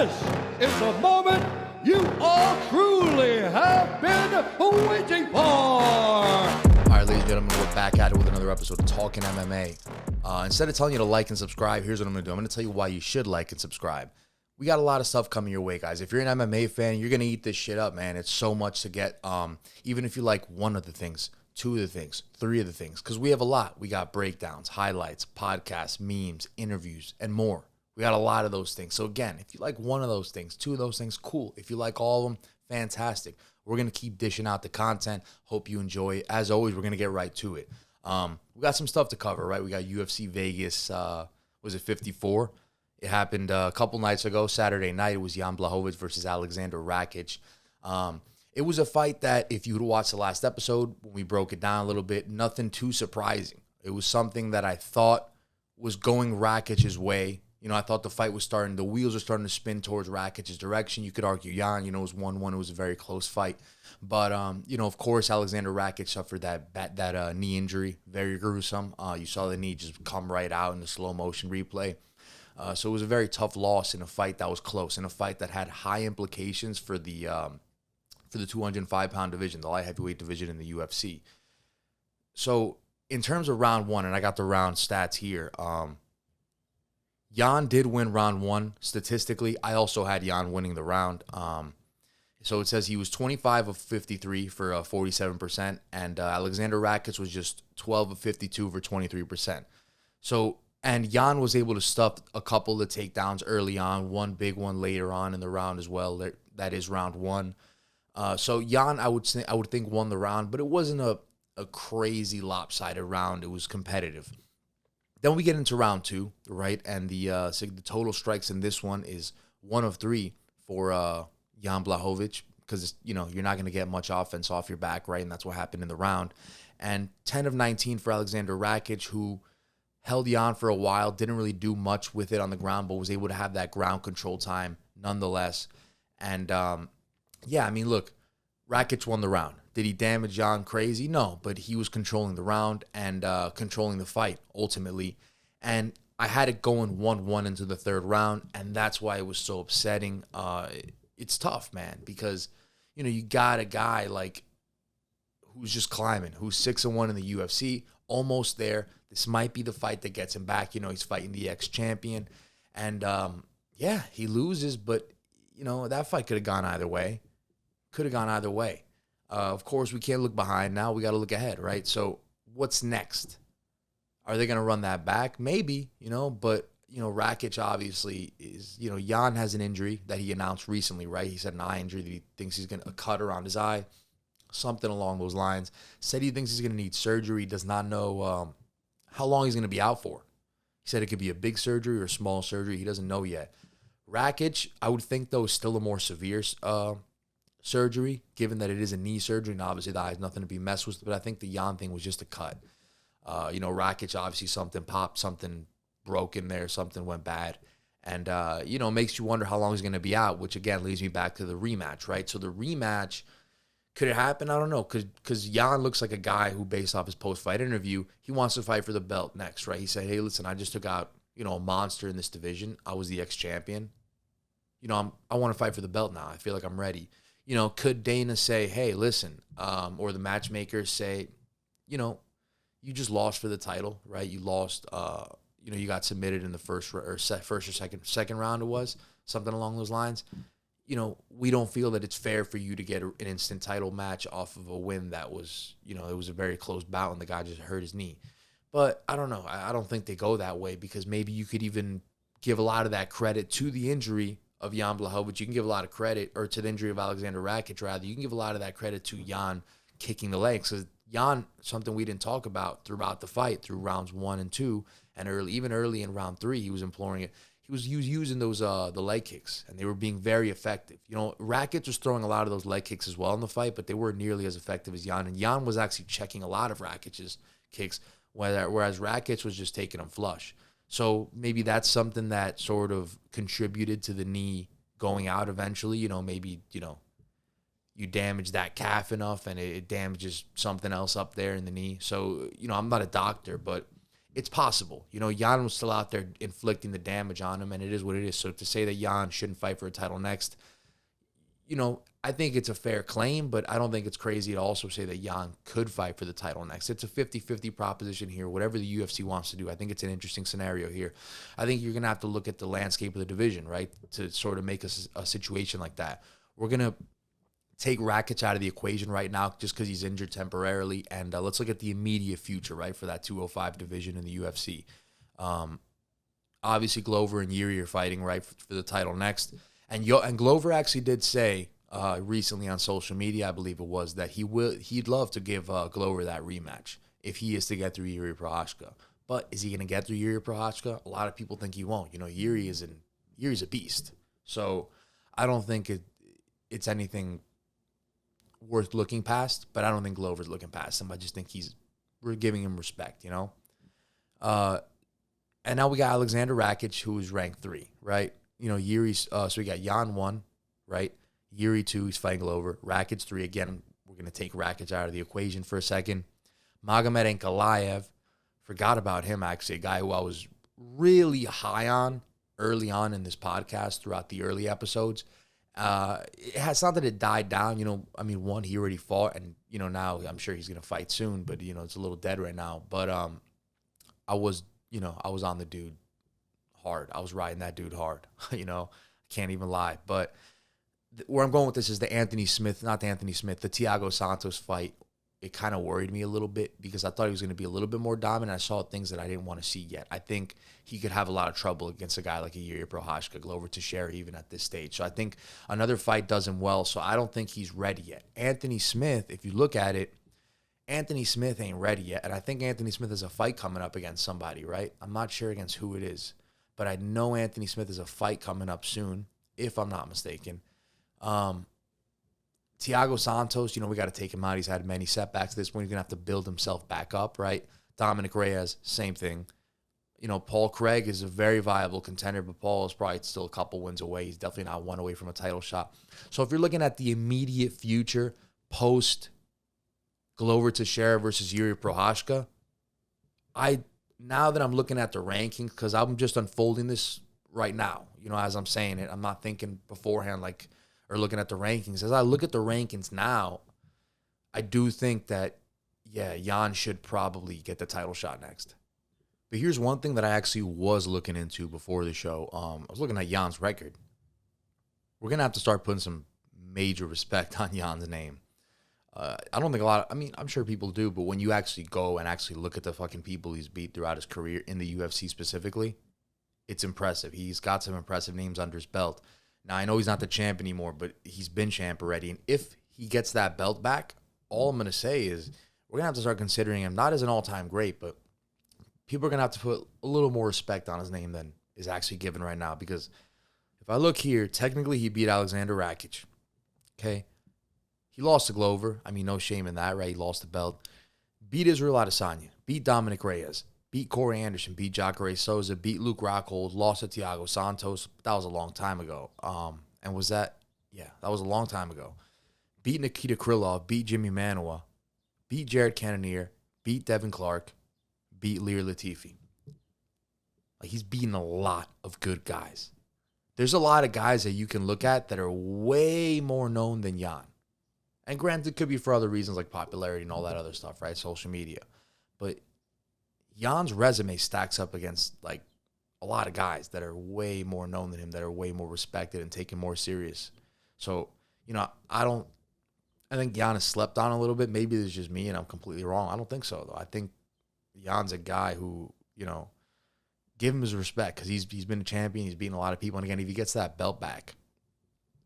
This is the moment you all truly have been waiting for. All right, ladies and gentlemen, we're back at it with another episode of Talkin MMA. Instead of telling you to like and subscribe, here's what I'm going to do. I'm going to tell you why you should like and subscribe. We got a lot of stuff coming your way, guys. If you're an MMA fan, you're going to eat this shit up, man. It's so much to get. Even if you like one of the things, two of the things, three of the things, because we have a lot. We got breakdowns, highlights, podcasts, memes, interviews, and more. We got a lot of those things. So again, if you like one of those things, two of those things, cool. If you like all of them, fantastic. We're going to keep dishing out the content. Hope you enjoy it. As always, we're going to get right to it. We got some stuff to cover, right? We got UFC Vegas, was it 54? It happened a couple nights ago, Saturday night. It was Yan Rakic versus Alexander Rakic. It was a fight that, if you would watch the last episode, when we broke it down a little bit, nothing too surprising. It was something that I thought was going Rakic's way. You know, I thought the fight was starting, the wheels were starting to spin towards Rakic's direction. You could argue Yan, it was 1-1. It was a very close fight. But, of course, Alexander Rakic suffered that knee injury, very gruesome. You saw the knee just come right out in the slow motion replay. So it was a very tough loss in a fight that was close, in a fight that had high implications for the 205-pound division, the light heavyweight division in the UFC. So in terms of round one, and I got the round stats here, Yan did win round one statistically. I also had Yan winning the round. So it says he was 25 of 53 for 47%, and Alexander Rakic was just 12 of 52 for 23%. And Yan was able to stuff a couple of takedowns early on, one big one later on in the round as well. That is round one. So Yan, I would think, won the round, but it wasn't a crazy lopsided round. It was competitive. Then we get into round two, right? And the total strikes in this one is 1 of 3 for Yan Rakic, because you're not going to get much offense off your back, right? And that's what happened in the round. And 10 of 19 for Alexander Rakic, who held Yan for a while, didn't really do much with it on the ground, but was able to have that ground control time nonetheless. And look, Rakic won the round. Did he damage Yan crazy? No, but he was controlling the round and controlling the fight ultimately. And I had it going 1-1 into the third round, and that's why it was so upsetting. It's tough, man, because you got a guy like who's just climbing, who's 6-1 in the UFC, almost there. This might be the fight that gets him back. He's fighting the ex-champion, and he loses, but that fight could have gone either way. Of course, we can't look behind now. We got to look ahead, right? So what's next? Are they going to run that back? Maybe, but, Rakic obviously is, Yan has an injury that he announced recently, right? He said an eye injury that he thinks he's going to, a cut around his eye, something along those lines. Said he thinks he's going to need surgery. He does not know how long he's going to be out for. He said it could be a big surgery or a small surgery. He doesn't know yet. Rakic, I would think, though, is still a more severe surgery, given that it is a knee surgery, and obviously the eye has nothing to be messed with, but I think the Yan thing was just a cut. Rakic, obviously something popped, something broke in there, something went bad, and, makes you wonder how long he's going to be out, which, again, leads me back to the rematch, right? So the rematch, could it happen? I don't know, because Yan looks like a guy who, based off his post-fight interview, he wants to fight for the belt next, right? He said, hey, listen, I just took out, a monster in this division. I was the ex-champion. I want to fight for the belt now. I feel like I'm ready. Could Dana say, hey, listen, or the matchmakers say, you just lost for the title, right? You lost, you got submitted in the first or second round, it was, something along those lines. We don't feel that it's fair for you to get an instant title match off of a win that was, it was a very close bout and the guy just hurt his knee. But I don't know. I don't think they go that way, because maybe you could even give a lot of that credit to the injury of Yan Rakic. You can give a lot of credit, or to the injury of Alexander Rakic, rather. You can give a lot of that credit to Yan kicking the legs. Because Yan, something we didn't talk about throughout the fight, through rounds 1 and 2, and even early in round 3, he was employing it. He was using those the leg kicks, and they were being very effective. Rakic was throwing a lot of those leg kicks as well in the fight, but they weren't nearly as effective as Yan. And Yan was actually checking a lot of Rakic's kicks, whereas Rakic was just taking them flush. So maybe that's something that sort of contributed to the knee going out eventually. Maybe, you damage that calf enough and it damages something else up there in the knee. So, I'm not a doctor, but it's possible. You know, Yan was still out there inflicting the damage on him, and it is what it is. So to say that Yan shouldn't fight for a title next, you know, I think it's a fair claim, but I don't think it's crazy to also say that Yan could fight for the title next. It's a 50-50 proposition here, whatever the UFC wants to do. I think it's an interesting scenario here. I think you're going to have to look at the landscape of the division, right, to sort of make a situation like that. We're going to take Rakic out of the equation right now just because he's injured temporarily, and let's look at the immediate future, right, for that 205 division in the UFC. Obviously, Glover and Yuri are fighting, right, for the title next. And Glover actually did say recently on social media, I believe it was, that he'd love to give Glover that rematch if he is to get through Yuri Prochazka. But is he going to get through Yuri Prochazka? A lot of people think he won't. You know, Yuri's a beast. So I don't think it's anything worth looking past, but I don't think Glover's looking past him. I just think we're giving him respect, you know? And now we got Alexander Rakic, who is ranked 3, right? You know, Yuri's, so we got Yan 1, right? Yuri 2, he's fighting Glover. Rakic 3, again, we're going to take Rakic out of the equation for a second. Magomed Ankalaev, forgot about him, actually, a guy who I was really high on early on in this podcast throughout the early episodes. It's not that it died down, you know, I mean, one, he already fought, and, you know, now I'm sure he's going to fight soon, but, you know, it's a little dead right now. But I was on the dude hard. I was riding that dude hard, you know, can't even lie. But where I'm going with this is the Thiago Santos fight. It kind of worried me a little bit because I thought he was going to be a little bit more dominant. I saw things that I didn't want to see yet. I think he could have a lot of trouble against a guy like a Yuri Prochazka, Glover Teixeira, even at this stage. So I think another fight does him well. So I don't think he's ready yet. Anthony Smith, if you look at it, Anthony Smith ain't ready yet. And I think Anthony Smith has a fight coming up against somebody, right? I'm not sure against who it is, but I know Anthony Smith has a fight coming up soon, if I'm not mistaken. Thiago Santos, you know, we got to take him out. He's had many setbacks at this point. He's going to have to build himself back up, right? Dominic Reyes, same thing. You know, Paul Craig is a very viable contender, but Paul is probably still a couple wins away. He's definitely not one away from a title shot. So if you're looking at the immediate future post Glover Teixeira versus Yuri Prochazka, now that I'm looking at the rankings, because I'm just unfolding this right now, you know, as I'm saying it, I'm not thinking beforehand or looking at the rankings. As I look at the rankings now, I do think that, yeah, Yan should probably get the title shot next. But here's one thing that I actually was looking into before the show. I was looking at Yan's record. We're going to have to start putting some major respect on Yan's name. I don't think I'm sure people do, but when you actually go and actually look at the fucking people he's beat throughout his career in the UFC specifically, it's impressive. He's got some impressive names under his belt. Now, I know he's not the champ anymore, but he's been champ already. And if he gets that belt back, all I'm going to say is we're going to have to start considering him not as an all-time great, but people are going to have to put a little more respect on his name than is actually given right now. Because if I look here, technically he beat Alexander Rakic. Okay? He lost to Glover. I mean, no shame in that, right? He lost the belt. Beat Israel Adesanya. Beat Dominic Reyes. Beat Corey Anderson, beat Jacare Souza, beat Luke Rockhold, lost to Thiago Santos. That was a long time ago. And was that? Yeah, that was a long time ago. Beat Nikita Krylov, beat Jimmy Manuwa, beat Jared Cannonier, beat Devin Clark, beat Lear Latifi. Like, he's beaten a lot of good guys. There's a lot of guys that you can look at that are way more known than Yan. And granted, it could be for other reasons like popularity and all that other stuff, right? Social media. But Yan's resume stacks up against like a lot of guys that are way more known than him, that are way more respected and taken more serious. So, you know, I think Yan is slept on a little bit. Maybe it's just me and I'm completely wrong. I don't think so, though. I think Yan's a guy who, you know, give him his respect because he's been a champion. He's beaten a lot of people. And again, if he gets that belt back,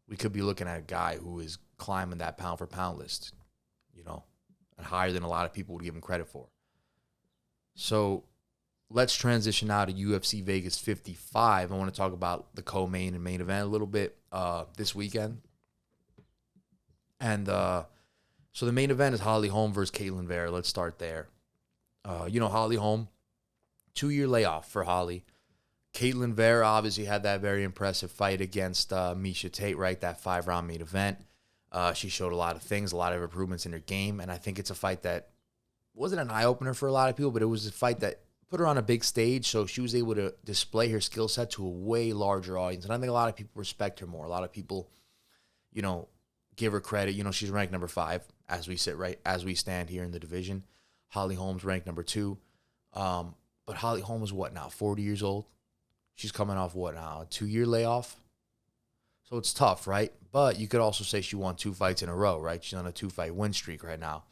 we could be looking at a guy who is climbing that pound for pound list, you know, and higher than a lot of people would give him credit for. So let's transition now to UFC Vegas 55. I want to talk about the co-main and main event a little bit this weekend. And so the main event is Holly Holm versus Caitlin Vera. Let's start there. You know, Holly Holm, 2-year layoff for Holly. Caitlin Vera obviously had that very impressive fight against Miesha Tate, right? That 5-round main event. She showed a lot of things, a lot of improvements in her game. And I think it's a fight that wasn't an eye-opener for a lot of people, but it was a fight that put her on a big stage, so she was able to display her skill set to a way larger audience. And I think a lot of people respect her more. A lot of people, give her credit. She's ranked number 5 as we stand here in the division. Holly Holm's ranked number 2. But Holly Holm is what now? 40 years old. She's coming off what now? A 2-year layoff. So it's tough, right? But you could also say she won 2 fights in a row, right? She's on a 2-fight win streak right now.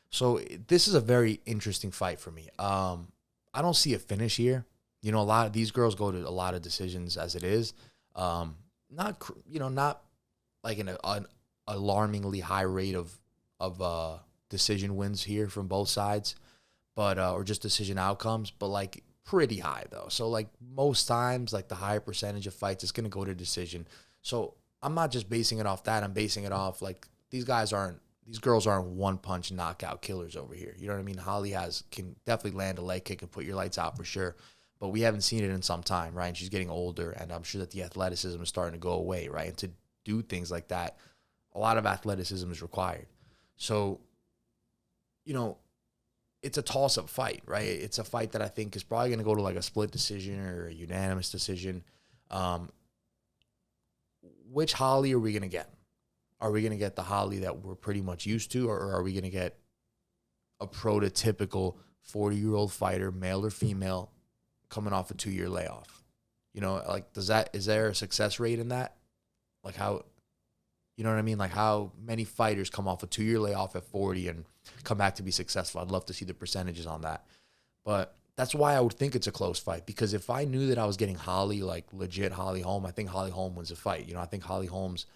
So this is a very interesting fight for me. I don't see a finish here. A lot of these girls go to a lot of decisions as it is. Not like an alarmingly high rate of decision wins here from both sides, but or just decision outcomes, but like pretty high though. So like most times, like the higher percentage of fights is going to go to decision. So I'm not just basing it off that. I'm basing it off like these girls aren't one-punch knockout killers over here. You know what I mean? Holly can definitely land a leg kick and put your lights out for sure, but we haven't seen it in some time, right? And she's getting older, and I'm sure that the athleticism is starting to go away, right? And to do things like that, a lot of athleticism is required. So, it's a toss-up fight, right? It's a fight that I think is probably going to go to like a split decision or a unanimous decision. Which Holly are we going to get? Are we going to get the Holly that we're pretty much used to, or are we going to get a prototypical 40-year-old fighter, male or female, coming off a 2-year layoff? Is there a success rate in that? Like how, you know what I mean? Like how many fighters come off a 2-year layoff at 40 and come back to be successful? I'd love to see the percentages on that. But that's why I would think it's a close fight, because if I knew that I was getting Holly, like legit Holly Holm, I think Holly Holm wins a fight. I think Holly Holm's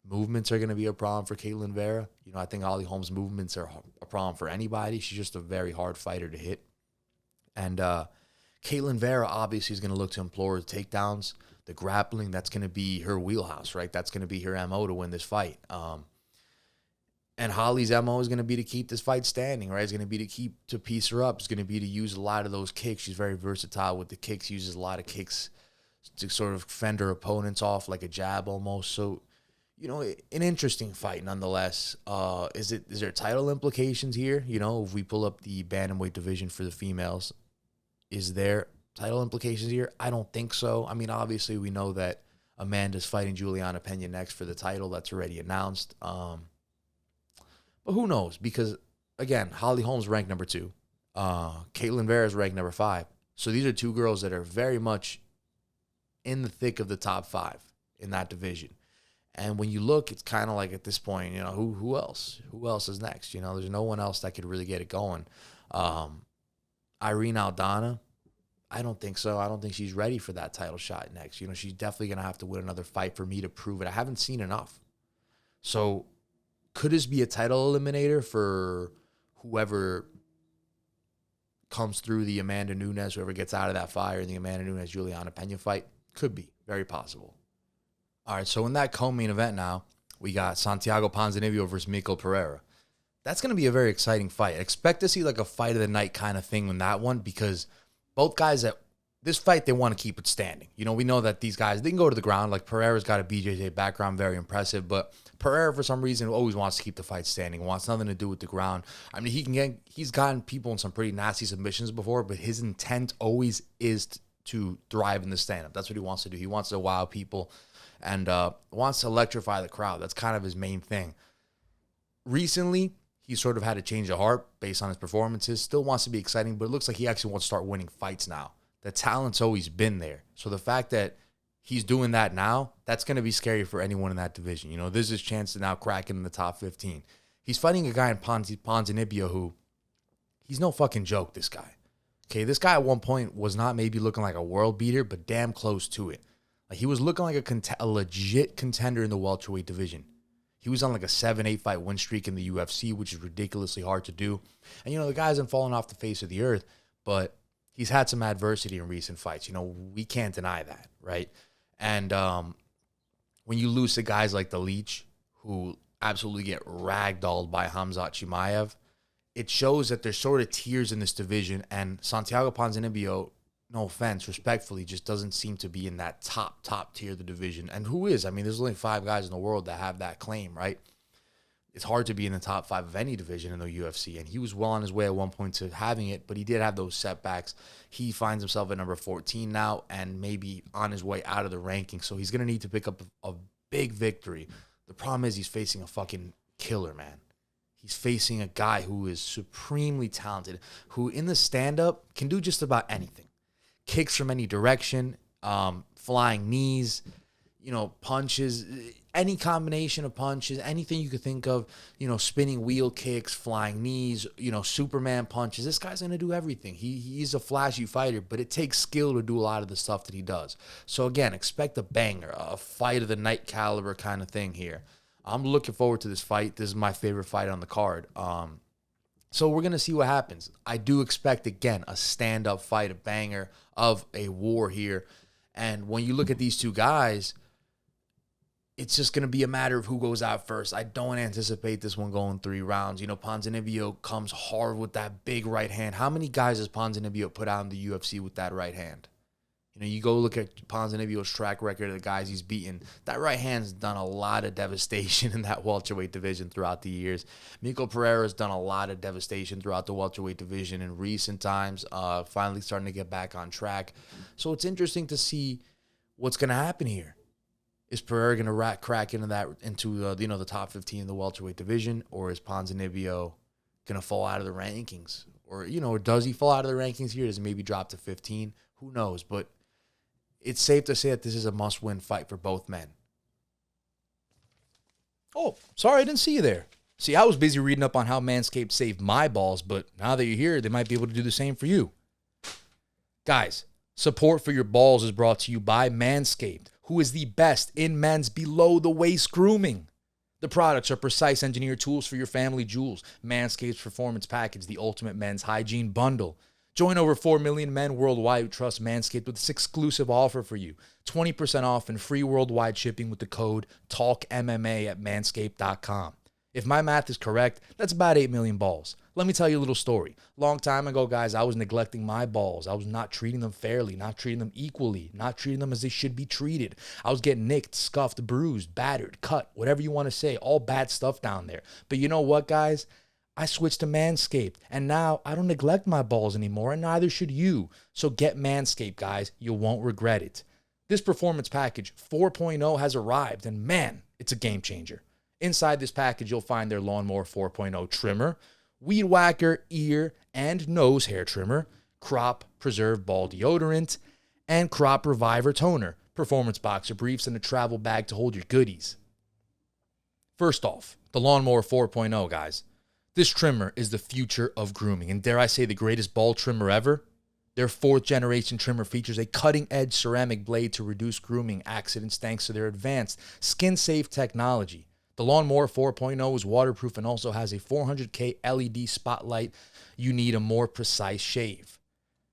movements are going to be a problem for Caitlin Vera. I think Holly Holm's movements are a problem for anybody. She's just a very hard fighter to hit. And Caitlin Vera obviously is going to look to implore the takedowns, the grappling. That's going to be her wheelhouse, right? That's going to be her MO to win this fight. And Holly's MO is going to be to keep this fight standing, right? It's going to be to piece her up. It's going to be to use a lot of those kicks. She's very versatile with the kicks, uses a lot of kicks to sort of fend her opponents off like a jab almost. So, an interesting fight nonetheless. Is there title implications here? If we pull up the bantamweight division for the females, is there title implications here? I don't think so. I mean, obviously we know that Amanda's fighting Juliana Pena next for the title. That's already announced. But who knows? Because, again, Holly Holm's ranked number 2. Caitlin Vera's ranked number 5. So these are 2 girls that are very much in the thick of the top 5 in that division. And when you look, it's kind of like at this point, who else? Who else is next? There's no one else that could really get it going. Irene Aldana, I don't think so. I don't think she's ready for that title shot next. She's definitely going to have to win another fight for me to prove it. I haven't seen enough. So could this be a title eliminator for whoever comes through the Amanda Nunes, whoever gets out of that fire in the Amanda Nunes-Juliana Pena fight? Could be. Very possible. All right, so in that co-main event now, we got Santiago Ponzinibbio versus Mikko Pereira. That's going to be a very exciting fight. Expect to see like a fight of the night kind of thing in that one, because both guys this fight, they want to keep it standing. We know that these guys, they can go to the ground. Like Pereira's got a BJJ background, very impressive, but Pereira, for some reason, always wants to keep the fight standing, wants nothing to do with the ground. I mean, he's gotten people in some pretty nasty submissions before, but his intent always is to thrive in the stand-up. That's what he wants to do. He wants to wow people and wants to electrify the crowd. That's kind of his main thing. Recently, he sort of had a change of heart based on his performances. Still wants to be exciting, but it looks like he actually wants to start winning fights now. The talent's always been there. So the fact that he's doing that now, that's going to be scary for anyone in that division. This is his chance to now crack in the top 15. He's fighting a guy in Ponzinibbio who, he's no fucking joke, this guy. Okay, this guy at one point was not maybe looking like a world beater, but damn close to it. Like he was looking like a legit contender in the welterweight division. He was on like a 7-8 fight win streak in the UFC, which is ridiculously hard to do. And, the guy hasn't fallen off the face of the earth, but he's had some adversity in recent fights. We can't deny that, right? And when you lose to guys like the Leech, who absolutely get ragdolled by Khamzat Chimaev, it shows that there's sort of tiers in this division, and Santiago Ponzinibbio, no offense, respectfully, just doesn't seem to be in that top tier of the division. And who is? I mean, there's only 5 guys in the world that have that claim, right? It's hard to be in the top 5 of any division in the UFC, and he was well on his way at one point to having it, but he did have those setbacks. He finds himself at number 14 now and maybe on his way out of the rankings, so he's going to need to pick up a big victory. The problem is he's facing a fucking killer, man. He's facing a guy who is supremely talented, who in the stand-up can do just about anything. Kicks from any direction, flying knees, punches, any combination of punches, anything you could think of, spinning wheel kicks, flying knees, Superman punches. This guy's going to do everything. He's a flashy fighter, but it takes skill to do a lot of the stuff that he does. So again, expect a banger, a fight of the night caliber kind of thing here. I'm looking forward to this fight. This is my favorite fight on the card. So we're going to see what happens. I do expect, again, a stand-up fight, a banger of a war here. And when you look at these two guys, it's just going to be a matter of who goes out first. I don't anticipate this one going 3 rounds. Ponzinibbio comes hard with that big right hand. How many guys has Ponzinibbio put out in the UFC with that right hand? You go look at Ponzinibbio's track record of the guys he's beaten. That right hand's done a lot of devastation in that welterweight division throughout the years. Mikko Pereira's done a lot of devastation throughout the welterweight division in recent times, finally starting to get back on track. So it's interesting to see what's going to happen here. Is Pereira going to crack into the top 15 in the welterweight division, or is Ponzinibbio going to fall out of the rankings? Or does he fall out of the rankings here? Does he maybe drop to 15? Who knows? But it's safe to say that this is a must-win fight for both men. Oh, sorry, I didn't see you there. See, I was busy reading up on how Manscaped saved my balls, but now that you're here, they might be able to do the same for you. Guys, support for your balls is brought to you by Manscaped, who is the best in men's below-the-waist grooming. The products are precise engineered tools for your family jewels. Manscaped's Performance Package, the ultimate men's hygiene bundle. Join over 4 million men worldwide who trust Manscaped with this exclusive offer for you. 20% off and free worldwide shipping with the code TALKMMA at manscaped.com. If my math is correct, that's about 8 million balls. Let me tell you a little story. Long time ago, guys, I was neglecting my balls. I was not treating them fairly, not treating them equally, not treating them as they should be treated. I was getting nicked, scuffed, bruised, battered, cut, whatever you want to say, all bad stuff down there. But you know what, guys? I switched to Manscaped, and now I don't neglect my balls anymore, and neither should you. So get Manscaped, guys. You won't regret it. This Performance Package 4.0 has arrived, and man, it's a game changer. Inside this package, you'll find their Lawnmower 4.0 trimmer, Weed Whacker ear and nose hair trimmer, Crop Preserve ball deodorant, and Crop Reviver toner, performance boxer briefs, and a travel bag to hold your goodies. First off, the Lawnmower 4.0, guys. This trimmer is the future of grooming, and dare I say the greatest ball trimmer ever? Their 4th generation trimmer features a cutting-edge ceramic blade to reduce grooming accidents thanks to their advanced skin-safe technology. The Lawnmower 4.0 is waterproof and also has a 400K LED spotlight. You need a more precise shave.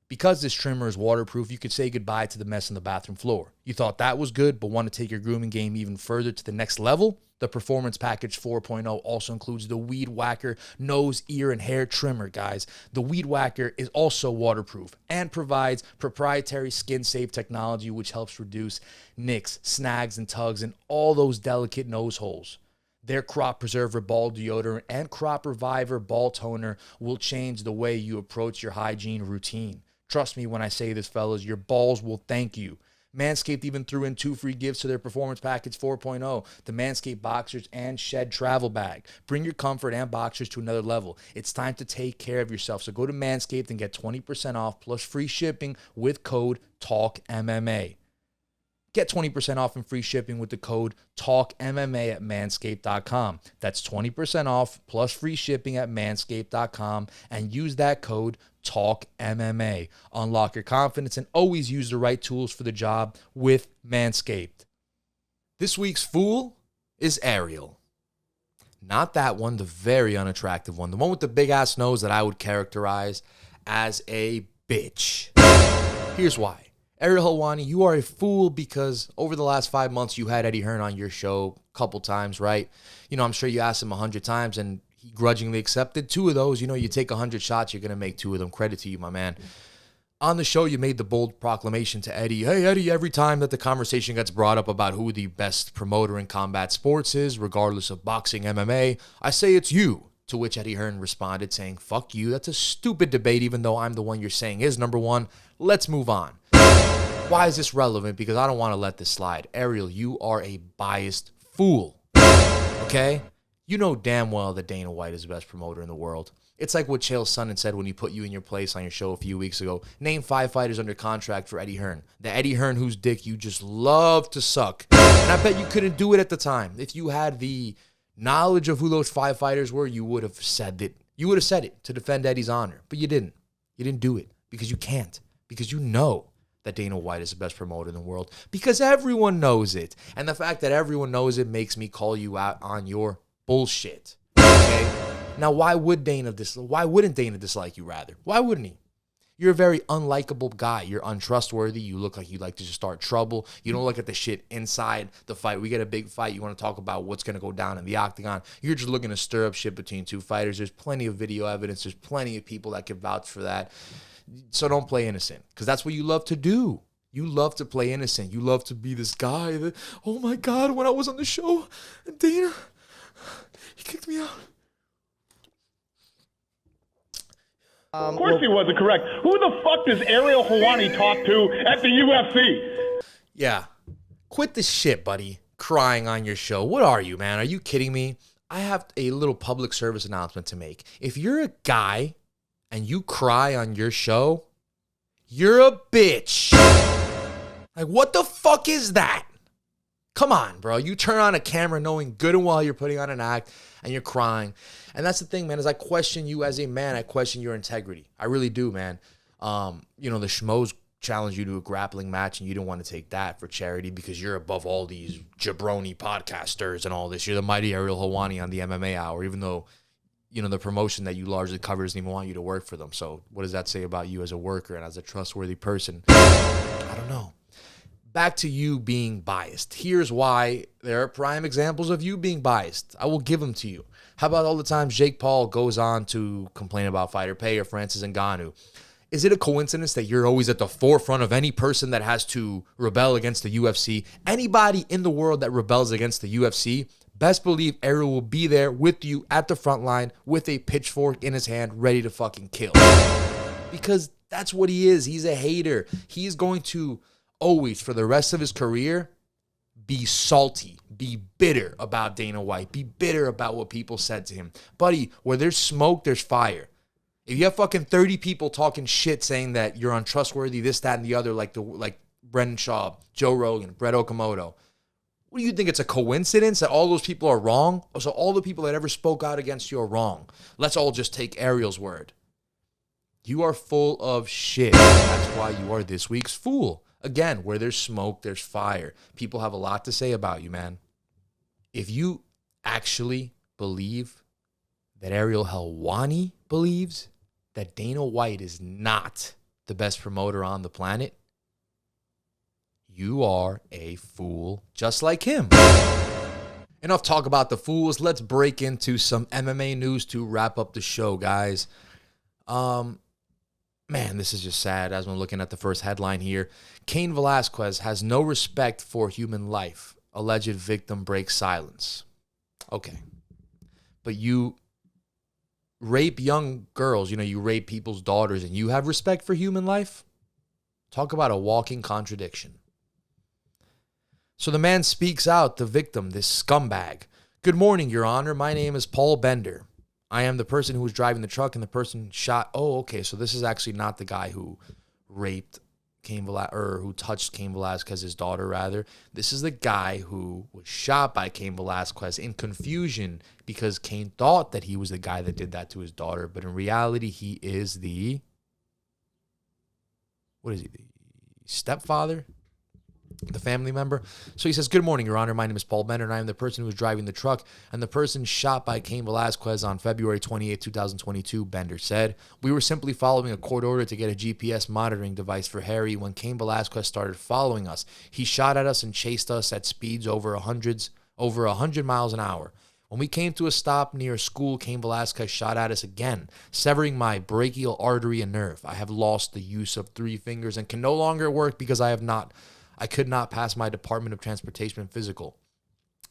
Because this trimmer is waterproof, you could say goodbye to the mess on the bathroom floor. You thought that was good, but want to take your grooming game even further to the next level? The Performance Package 4.0 also includes the Weed Whacker nose, ear, and hair trimmer, guys. The Weed Whacker is also waterproof and provides proprietary skin-safe technology which helps reduce nicks, snags, and tugs in all those delicate nose holes. Their Crop Preserver ball deodorant and Crop Reviver ball toner will change the way you approach your hygiene routine. Trust me when I say this, fellas, your balls will thank you. Manscaped even threw in 2 free gifts to their Performance Package 4.0, the Manscaped Boxers and Shed Travel Bag. Bring your comfort and boxers to another level. It's time to take care of yourself. So go to Manscaped and get 20% off plus free shipping with code TALKMMA. Get 20% off and free shipping with the code TALKMMA at manscaped.com. That's 20% off plus free shipping at manscaped.com and use that code TALKMMA. Unlock your confidence and always use the right tools for the job with Manscaped. This week's fool is Ariel. Not that one, the very unattractive one. The one with the big-ass nose that I would characterize as a bitch. Here's why. Ariel Helwani, you are a fool because over the last 5 months, you had Eddie Hearn on your show a couple times, right? I'm sure you asked him 100 times, and he grudgingly accepted 2 of those. You take 100 shots, you're going to make 2 of them. Credit to you, my man. On the show, you made the bold proclamation to Eddie, hey, Eddie, every time that the conversation gets brought up about who the best promoter in combat sports is, regardless of boxing, MMA, I say it's you. To which Eddie Hearn responded saying, fuck you, that's a stupid debate, even though I'm the one you're saying is number one. Let's move on. Why is this relevant? Because I don't want to let this slide. Ariel, you are a biased fool. Okay? You know damn well that Dana White is the best promoter in the world. It's like what Chael Sonnen said when he put you in your place on your show a few weeks ago. Name 5 fighters under contract for Eddie Hearn. The Eddie Hearn whose dick you just love to suck. And I bet you couldn't do it at the time. If you had the knowledge of who those 5 fighters were, you would have said it. You would have said it to defend Eddie's honor. But you didn't. You didn't do it because you can't. Because you know that Dana White is the best promoter in the world. Because everyone knows it. And the fact that everyone knows it makes me call you out on your bullshit. Okay? Now, why wouldn't Dana dislike you, rather? Why wouldn't he? You're a very unlikable guy. You're untrustworthy. You look like you like to just start trouble. You don't look at the shit inside the fight. We get a big fight. You want to talk about what's going to go down in the octagon. You're just looking to stir up shit between 2 fighters. There's plenty of video evidence. There's plenty of people that can vouch for that. So don't play innocent, because that's what you love to do. You love to play innocent. You love to be this guy that, oh my God, when I was on the show, Dana, he kicked me out. Of course he wasn't correct. Who the fuck does Ariel Helwani talk to at the UFC? Yeah. Quit this shit, buddy. Crying on your show. What are you, man? Are you kidding me? I have a little public service announcement to make. If you're a guy and you cry on your show, you're a bitch. Like, what the fuck is that? Come on, bro. You turn on a camera knowing good and well you're putting on an act and you're crying. And that's the thing, man, is I question you as a man. I question your integrity. I really do, man. The schmoes challenged you to a grappling match and you didn't want to take that for charity because you're above all these jabroni podcasters and all this. You're the mighty Ariel Helwani on the MMA Hour, even though, the promotion that you largely cover doesn't even want you to work for them. So what does that say about you as a worker and as a trustworthy person? I don't know. Back to you being biased. Here's why there are prime examples of you being biased. I will give them to you. How about all the times Jake Paul goes on to complain about fighter pay or Francis Ngannou? Is it a coincidence that you're always at the forefront of any person that has to rebel against the UFC? Anybody in the world that rebels against the UFC, best believe Ariel will be there with you at the front line with a pitchfork in his hand ready to fucking kill. Because that's what he is. He's a hater. He's going to always, for the rest of his career, be salty, be bitter about Dana White, be bitter about what people said to him. Buddy, where there's smoke, there's fire. If you have fucking 30 people talking shit saying that you're untrustworthy, this, that, and the other, like Brendan Schaub, Joe Rogan, Brett Okamoto, what do you think? It's a coincidence that all those people are wrong? So all the people that ever spoke out against you are wrong. Let's all just take Ariel's word. You are full of shit. That's why you are this week's fool. Again, where there's smoke, there's fire. People have a lot to say about you, man. If you actually believe that Ariel Helwani believes that Dana White is not the best promoter on the planet, you are a fool just like him. Enough talk about the fools. Let's break into some MMA news to wrap up the show, guys. Man, this is just sad as I'm looking at the first headline here. Cain Velasquez has no respect for human life. Alleged victim breaks silence. Okay. But you rape young girls, you rape people's daughters, and you have respect for human life? Talk about a walking contradiction. So the man speaks out, the victim, this scumbag. Good morning, Your Honor. My name is Paul Bender. I am the person who was driving the truck and the person shot. Oh, okay. So this is actually not the guy who raped Cain Velasquez, or who touched Cain Velasquez's daughter, rather. This is the guy who was shot by Cain Velasquez in confusion because Cain thought that he was the guy that did that to his daughter. But in reality, he is the stepfather? The family member. So he says, good morning, Your Honor. My name is Paul Bender, and I am the person who was driving the truck and the person shot by Cain Velasquez on February 28, 2022, Bender said. We were simply following a court order to get a GPS monitoring device for Harry when Cain Velasquez started following us. He shot at us and chased us at speeds over 100 miles an hour. When we came to a stop near a school, Cain Velasquez shot at us again, severing my brachial artery and nerve. I have lost the use of 3 fingers and can no longer work because I could not pass my Department of Transportation physical.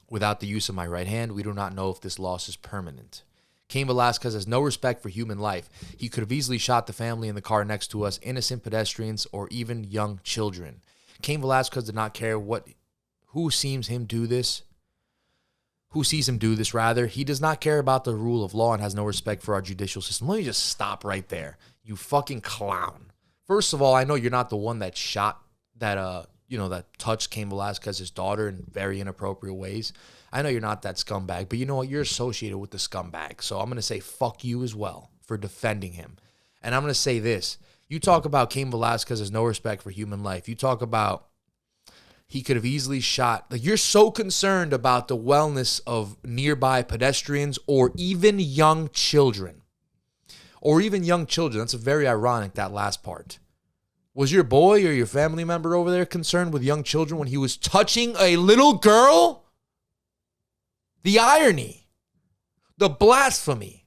Without the use of my right hand, we do not know if this loss is permanent. Cain Velasquez has no respect for human life. He could have easily shot the family in the car next to us, innocent pedestrians, or even young children. Cain Velasquez did not care who sees him do this. He does not care about the rule of law and has no respect for our judicial system. Let me just stop right there. You fucking clown. First of all, I know you're not the one that shot that touched Cain Velasquez's daughter in very inappropriate ways. I know you're not that scumbag, but you know what? You're associated with the scumbag. So I'm going to say fuck you as well for defending him. And I'm going to say this. You talk about Cain Velasquez has no respect for human life. You talk about he could have easily shot. Like, you're so concerned about the wellness of nearby pedestrians or even young children. That's very ironic, that last part. Was your boy or your family member over there concerned with young children when he was touching a little girl? The irony. The blasphemy.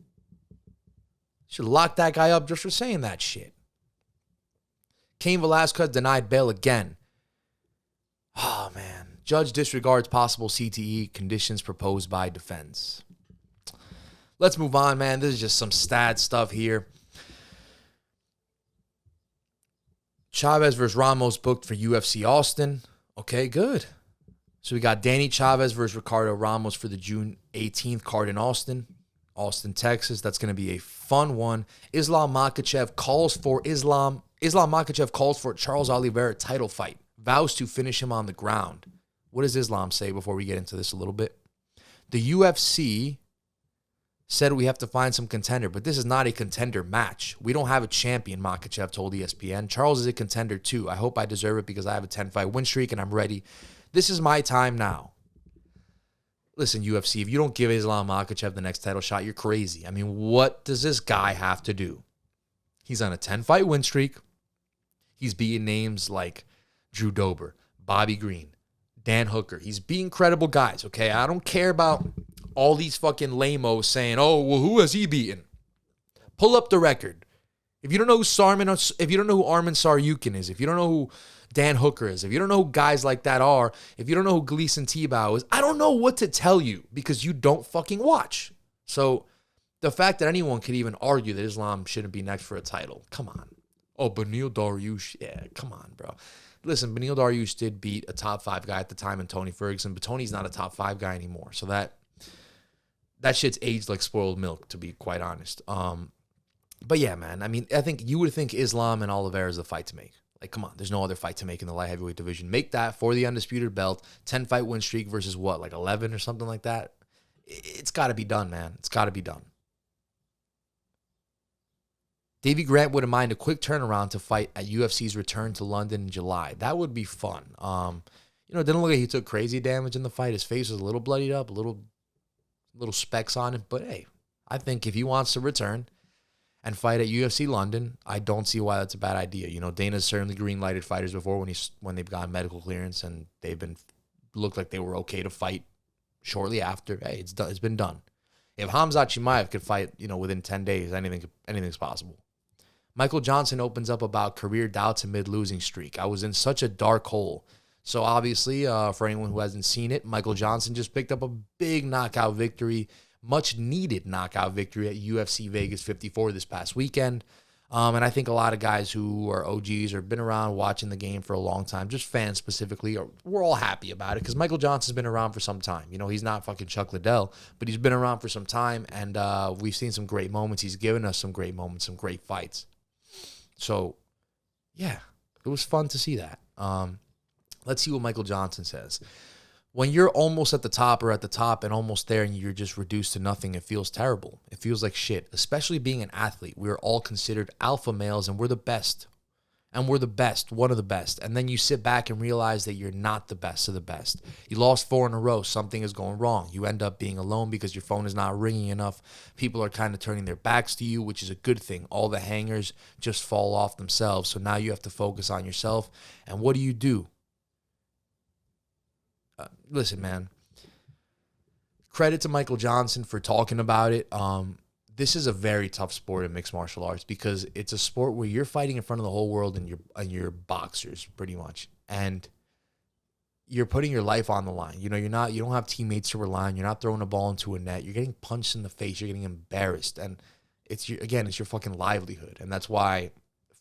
Should lock that guy up just for saying that shit. Cain Velasquez denied bail again. Oh, man. Judge disregards possible CTE conditions proposed by defense. Let's move on, man. This is just some stat stuff here. Chavez versus Ramos booked for UFC Austin. Okay, good. So we got Danny Chavez versus Ricardo Ramos for the June 18th card in Austin, Texas. That's going to be a fun one. Islam Makhachev calls for a Charles Oliveira title fight. Vows to finish him on the ground. What does Islam say before we get into this a little bit? The UFC said we have to find some contender, but this is not a contender match. We don't have a champion, Makhachev told ESPN. Charles is a contender too. I hope I deserve it because I have a 10-fight win streak and I'm ready. This is my time now. Listen, UFC, if you don't give Islam Makhachev the next title shot, you're crazy. I mean, what does this guy have to do? He's on a 10-fight win streak. He's beating names like Drew Dober, Bobby Green, Dan Hooker. He's beating credible guys, okay? I don't care about all these fucking lame-os saying, oh, well, who has he beaten? Pull up the record. If you don't know who Arman Saryukin is, if you don't know who Dan Hooker is, if you don't know who guys like that are, if you don't know who Gleason Tebow is, I don't know what to tell you because you don't fucking watch. So the fact that anyone could even argue that Islam shouldn't be next for a title, come on. Oh, Beneil Dariush, yeah, come on, bro. Listen, Beneil Dariush did beat a top 5 guy at the time in Tony Ferguson, but Tony's not a top 5 guy anymore. So that shit's aged like spoiled milk, to be quite honest. But yeah, man, I mean, I think you would think Islam and Oliveira is the fight to make. Like, come on, there's no other fight to make in the light heavyweight division. Make that for the undisputed belt, 10-fight win streak versus what, like 11 or something like that? It's got to be done, man. It's got to be done. Davey Grant wouldn't mind a quick turnaround to fight at UFC's return to London in July. That would be fun. It didn't look like he took crazy damage in the fight. His face was a little bloodied up, little specks on it. But hey, I think if he wants to return and fight at UFC London, I don't see why that's a bad idea. Dana's certainly green-lighted fighters before when they've gotten medical clearance and looked like they were okay to fight shortly after. Hey, it's done. It's been done. If Khamzat Chimaev could fight, within 10 days, anything's possible. Michael Johnson opens up about career doubts amid losing streak. I was in such a dark hole. So obviously, for anyone who hasn't seen it, Michael Johnson just picked up a big knockout victory, much needed knockout victory at UFC Vegas 54 this past weekend. And I think a lot of guys who are OGs or been around watching the game for a long time, just fans specifically, we're all happy about it because Michael Johnson's been around for some time. He's not fucking Chuck Liddell, but he's been around for some time, and we've seen some great moments. He's given us some great moments, some great fights. So, yeah, it was fun to see that. Let's see what Michael Johnson says. When you're almost at the top and almost there and you're just reduced to nothing, it feels terrible. It feels like shit, especially being an athlete. We're all considered alpha males and we're the best. And we're the best, one of the best. And then you sit back and realize that you're not the best of the best. You lost 4 in a row. Something is going wrong. You end up being alone because your phone is not ringing enough. People are kind of turning their backs to you, which is a good thing. All the hangers just fall off themselves. So now you have to focus on yourself. And what do? Listen, man. credit to Michael Johnson for talking about it. This is a very tough sport in mixed martial arts because it's a sport where you're fighting in front of the whole world and you're boxers pretty much. And you're putting your life on the line. You don't have teammates to rely on. You're not throwing a ball into a net. You're getting punched in the face. You're getting embarrassed. And it's your fucking livelihood. And that's why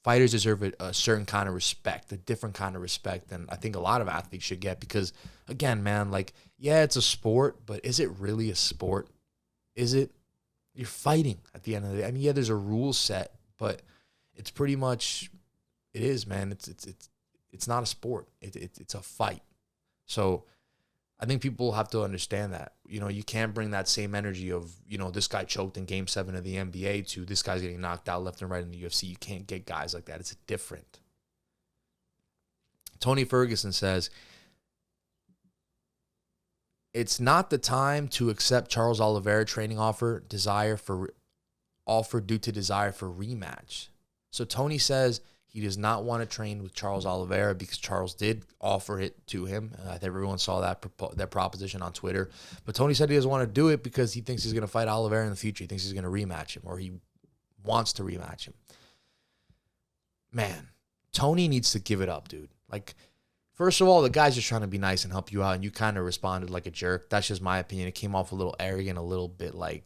fighters deserve a certain kind of respect, a different kind of respect than I think a lot of athletes should get because, again, man, like, yeah, it's a sport, but is it really a sport? Is it? You're fighting at the end of the day. I mean, yeah, there's a rule set, but it's pretty much, it is, man. It's not a sport. It's a fight. So I think people have to understand that. You can't bring that same energy of, this guy choked in Game 7 of the NBA to this guy's getting knocked out left and right in the UFC. You can't get guys like that. It's different. Tony Ferguson says, it's not the time to accept Charles Oliveira training offer due to desire for rematch. So Tony says he does not want to train with Charles Oliveira because Charles did offer it to him. I think everyone saw that proposition on Twitter. But Tony said he doesn't want to do it because he thinks he's going to fight Oliveira in the future. He thinks he's going to rematch him or he wants to rematch him. Man, Tony needs to give it up, dude. Like, first of all, the guy's just trying to be nice and help you out, and you kind of responded like a jerk. That's just my opinion. It came off a little arrogant, a little bit like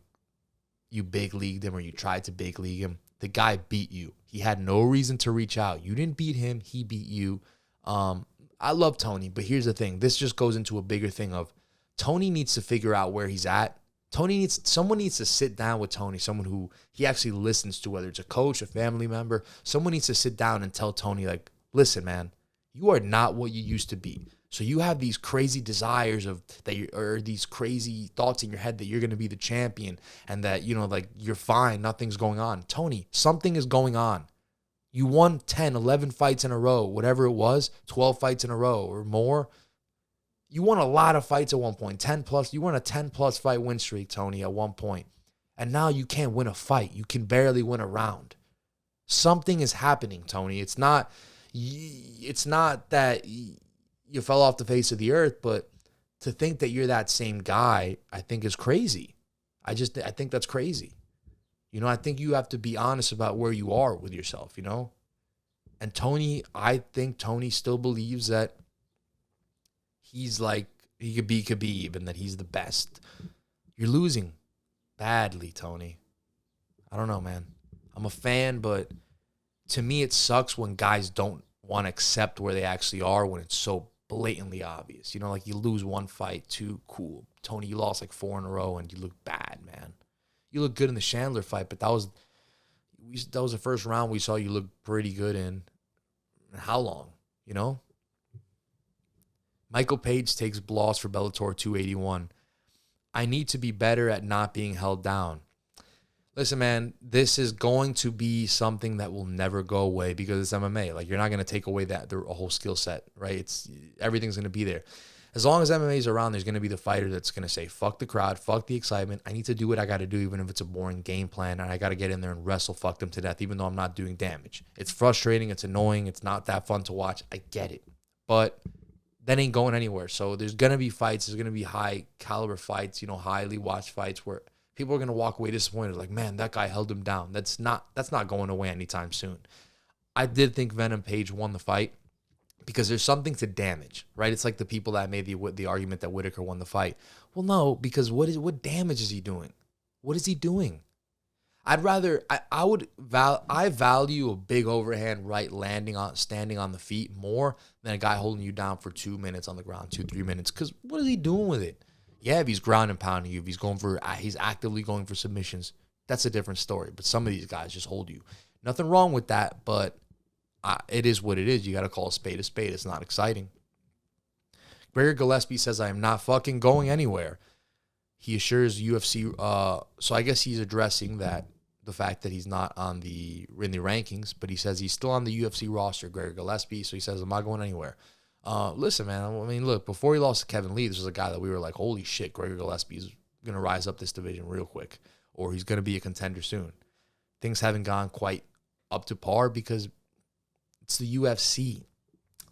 you big leagued him or you tried to big league him. The guy beat you. He had no reason to reach out. You didn't beat him. He beat you. I love Tony, but here's the thing. This just goes into a bigger thing of Tony needs to figure out where he's at. Someone needs to sit down with Tony, someone who he actually listens to, whether it's a coach, a family member. Someone needs to sit down and tell Tony, like, listen, man, you are not what you used to be. So you have these crazy desires or these crazy thoughts in your head that you're going to be the champion and that, like you're fine, nothing's going on. Tony, something is going on. You won 10, 11 fights in a row, whatever it was, 12 fights in a row or more. You won a lot of fights at one point, 10 plus. You won a 10 plus fight win streak, Tony, at one point. And now you can't win a fight. You can barely win a round. Something is happening, Tony. It's not that you fell off the face of the earth, but to think that you're that same guy, I think is crazy. I think that's crazy. I think you have to be honest about where you are with yourself, And Tony, I think Tony still believes that he's like, he could be Khabib and that he's the best. You're losing badly, Tony. I don't know, man. I'm a fan, but to me, it sucks when guys don't want to accept where they actually are when it's so blatantly obvious. Like you lose one fight, too cool. Tony, you lost like 4 in a row and you look bad, man. You look good in the Chandler fight, but that was the first round we saw you look pretty good in. How long, Michael Page takes loss for Bellator 281. I need to be better at not being held down. Listen, man, this is going to be something that will never go away because it's MMA. Like, you're not going to take away a whole skill set, right? Everything's going to be there. As long as MMA is around, there's going to be the fighter that's going to say, fuck the crowd, fuck the excitement. I need to do what I got to do, even if it's a boring game plan, and I got to get in there and wrestle, fuck them to death, even though I'm not doing damage. It's frustrating. It's annoying. It's not that fun to watch. I get it. But that ain't going anywhere. So there's going to be fights. There's going to be high caliber fights, highly watched fights where people are going to walk away disappointed, like, man, that guy held him down. That's not going away anytime soon. I did think Venom Page won the fight because there's something to damage, right? It's like the people that made the argument that Whitaker won the fight. Well, no, because what damage is he doing? What is he doing? I value a big overhand right standing on the feet more than a guy holding you down for 2 minutes on the ground, 2-3 minutes. Because what is he doing with it? Yeah, if he's ground and pounding you, if he's actively going for submissions, that's a different story. But some of these guys just hold you. Nothing wrong with that, but it is what it is. You got to call a spade a spade. It's not exciting. Gregor Gillespie says, I am not fucking going anywhere. He assures UFC, so I guess he's addressing the fact that he's not in the rankings, but he says he's still on the UFC roster, Gregor Gillespie, so he says, I'm not going anywhere. Listen, man, I mean, look, before he lost to Kevin Lee, this was a guy that we were like, holy shit, Gregor Gillespie is going to rise up this division real quick, or he's going to be a contender soon. Things haven't gone quite up to par because it's the UFC.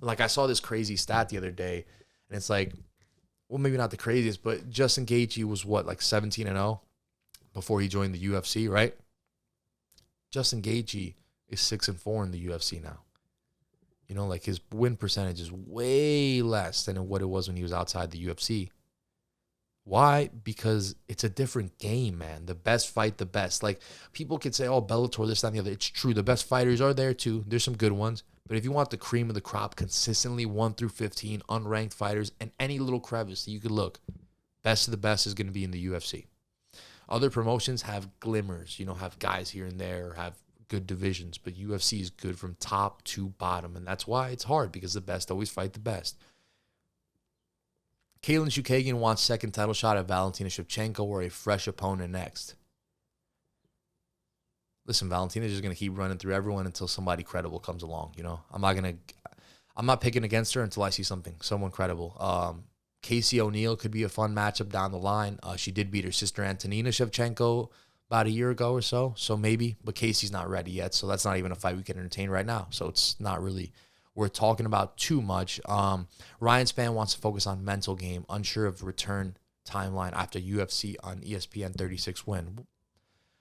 Like, I saw this crazy stat the other day, and it's like, well, maybe not the craziest, but Justin Gaethje was what, like 17-0 before he joined the UFC, right? Justin Gaethje is 6-4 in the UFC now. You know, like his win percentage is way less than what it was when he was outside the UFC. Why? Because it's a different game, man. The best fight the best. Like, people could say, oh, Bellator, this, that, and the other. It's true. The best fighters are there, too. There's some good ones. But if you want the cream of the crop consistently, 1 through 15, unranked fighters, and any little crevice that you could look, best of the best is going to be in the UFC. Other promotions have glimmers, you know, have guys here and there, have good divisions. But UFC is good from top to bottom. And that's why it's hard, because the best always fight the best. Katlyn Chookagian wants second title shot at Valentina Shevchenko or a fresh opponent next. Listen, Valentina's just going to keep running through everyone until somebody credible comes along, you know. I'm not picking against her until I see someone credible. Casey O'Neill could be a fun matchup down the line. She did beat her sister Antonina Shevchenko about a year ago or so maybe, but Casey's not ready yet, so that's not even a fight we can entertain right now. So it's not really worth talking about too much. Ryan Spann wants to focus on mental game, unsure of return timeline after UFC on ESPN 36 win.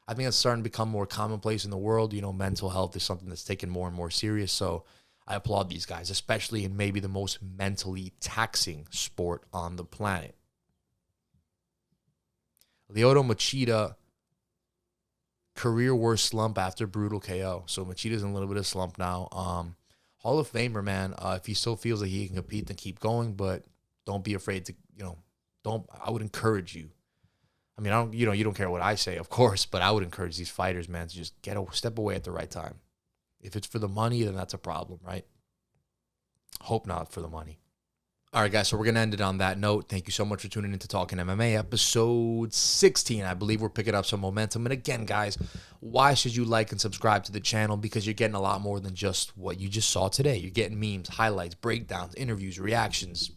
I think that's starting to become more commonplace in the world. You know, mental health is something that's taken more and more serious. So I applaud these guys, especially in maybe the most mentally taxing sport on the planet. Lyoto Machida, career worst slump after brutal KO. So Machida's in a little bit of slump now. Hall of Famer, man. If he still feels like he can compete, then keep going. But don't be afraid to, I would encourage you. I mean, you don't care what I say, of course, but I would encourage these fighters, man, to just step away at the right time. If it's for the money, then that's a problem, right? Hope not for the money. All right, guys, so we're going to end it on that note. Thank you so much for tuning in to Talkin MMA, episode 16. I believe we're picking up some momentum. And again, guys, why should you like and subscribe to the channel? Because you're getting a lot more than just what you just saw today. You're getting memes, highlights, breakdowns, interviews, reactions,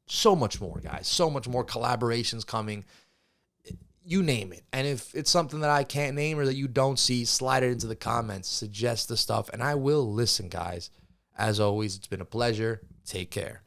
so much more, guys. So much more collaborations coming. You name it. And if it's something that I can't name or that you don't see, slide it into the comments. Suggest the stuff, and I will listen, guys. As always, it's been a pleasure. Take care.